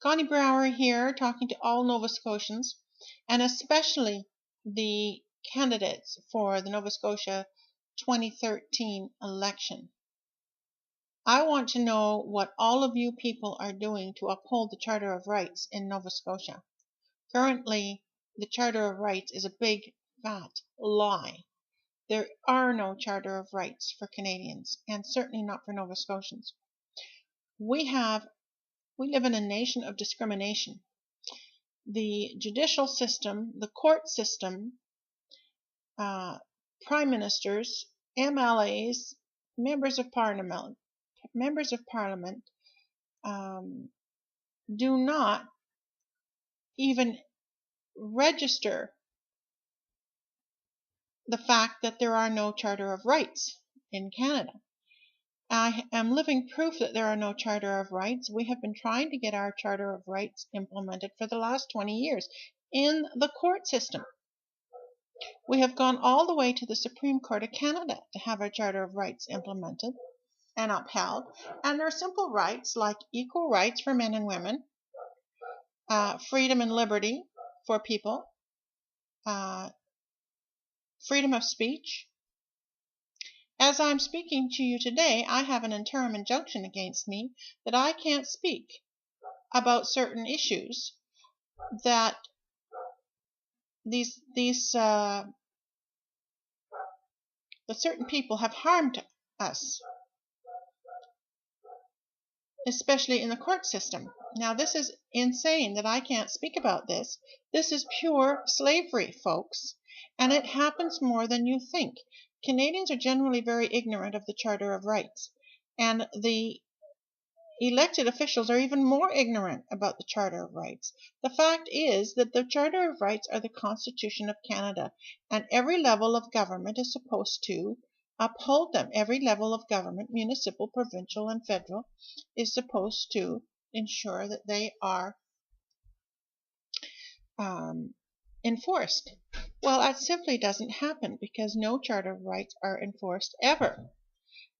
Connie Brower here, talking to all Nova Scotians, and especially the candidates for the Nova Scotia 2013 election. I want to know what all of you people are doing to uphold the Charter of Rights in Nova Scotia. Currently, the Charter of Rights is a big, fat lie. There are no Charter of Rights for Canadians, and certainly not for Nova Scotians. We live in a nation of discrimination. The judicial system, the court system, prime ministers, MLAs, members of parliament, do not even register the fact that there are no Charter of Rights in Canada. I am living proof that there are no Charter of Rights. We have been trying to get our Charter of Rights implemented for the last 20 years in the court system. We have gone all the way to the Supreme Court of Canada to have our Charter of Rights implemented and upheld. And there are simple rights like equal rights for men and women, freedom and liberty for people, freedom of speech. As I'm speaking to you today, I have an interim injunction against me that I can't speak about certain issues that that certain people have harmed us, especially in the court system. Now, this is insane that I can't speak about this. This is pure slavery, folks, and it happens more than you think. Canadians are generally very ignorant of the Charter of Rights, and the elected officials are even more ignorant about the Charter of Rights. The fact is that the Charter of Rights are the Constitution of Canada, and every level of government is supposed to uphold them. Every level of government, municipal, provincial, and federal, is supposed to ensure that they are enforced. Well, that simply doesn't happen because no Charter of Rights are enforced ever.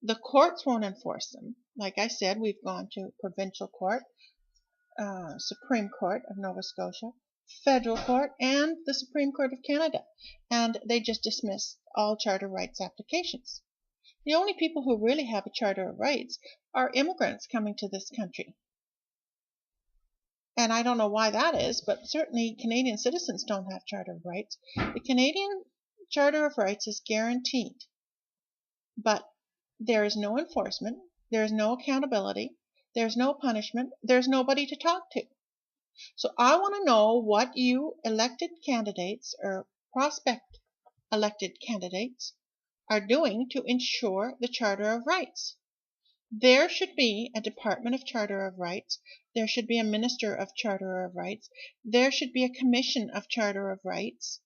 The courts won't enforce them. Like I said, we've gone to provincial court, Supreme Court of Nova Scotia, federal court, and the Supreme Court of Canada, and they just dismiss all Charter of Rights applications. The only people who really have a Charter of Rights are immigrants coming to this country. And I don't know why that is, but certainly Canadian citizens don't have Charter of Rights. The Canadian Charter of Rights is guaranteed, but there is no enforcement, there is no accountability, there's no punishment, there's nobody to talk to. So I want to know what you elected candidates or prospect elected candidates are doing to ensure the Charter of Rights. There should be a Department of Charter of Rights. There should be a Minister of Charter of Rights. There should be a Commission of Charter of Rights.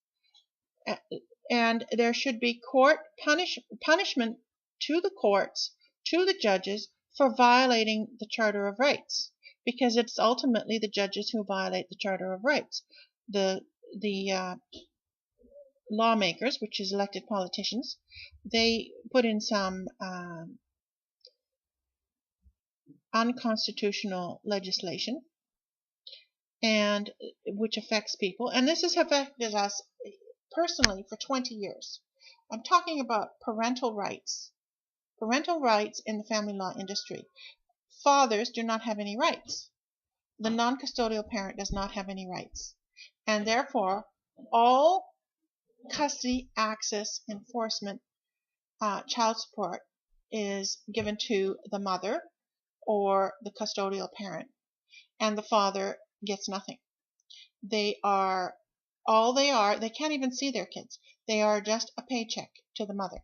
And there should be court punishment to the courts, to the judges, for violating the Charter of Rights, because it's ultimately the judges who violate the Charter of Rights. The lawmakers, which is elected politicians, they put in some unconstitutional legislation, and which affects people, and this has affected us personally for 20 years. I'm talking about parental rights in the family law industry. Fathers do not have any rights. The non-custodial parent does not have any rights, and therefore all custody, access, enforcement, child support is given to the mother or the custodial parent, and the father gets nothing. They can't even see their kids. They are just a paycheck to the mother.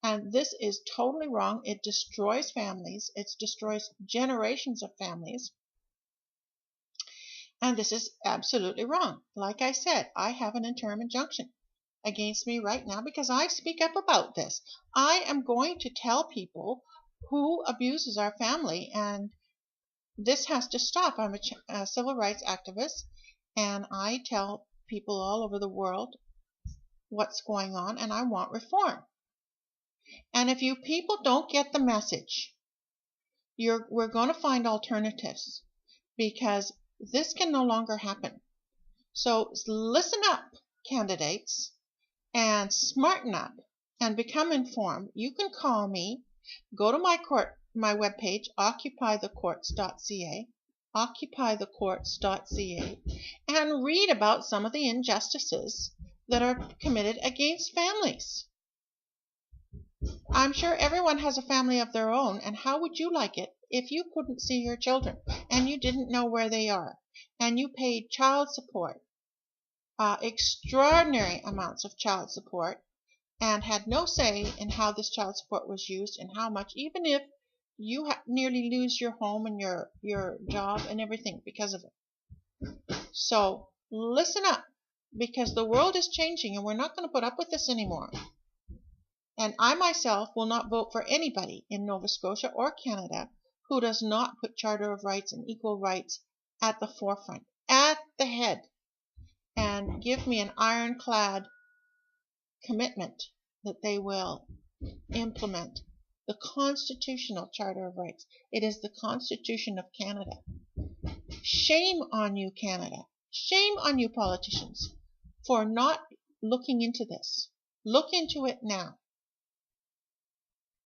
And this is totally wrong. It destroys families. It destroys generations of families. And this is absolutely wrong. Like I said, I have an interim injunction against me right now because I speak up about this. I am going to tell people who abuses our family, and this has to stop. I'm a civil rights activist, and I tell people all over the world what's going on, and I want reform. And if you people don't get the message, we're going to find alternatives, because This can no longer happen. So listen up, candidates, and smarten up and become informed. You can call me. Go to my webpage, occupythecourts.ca, and read about some of the injustices that are committed against families. I'm sure everyone has a family of their own, and how would you like it if you couldn't see your children and you didn't know where they are, and you paid child support, extraordinary amounts of child support, and had no say in how this child support was used and how much, even if you nearly lose your home and your job and everything because of it. So listen up, because the world is changing and we're not going to put up with this anymore. And I myself will not vote for anybody in Nova Scotia or Canada who does not put Charter of Rights and equal rights at the forefront, at the head, and give me an ironclad commitment that they will implement the constitutional Charter of Rights. It is the Constitution of Canada. Shame on you, Canada. Shame on you, politicians, for not looking into this. Look into it now.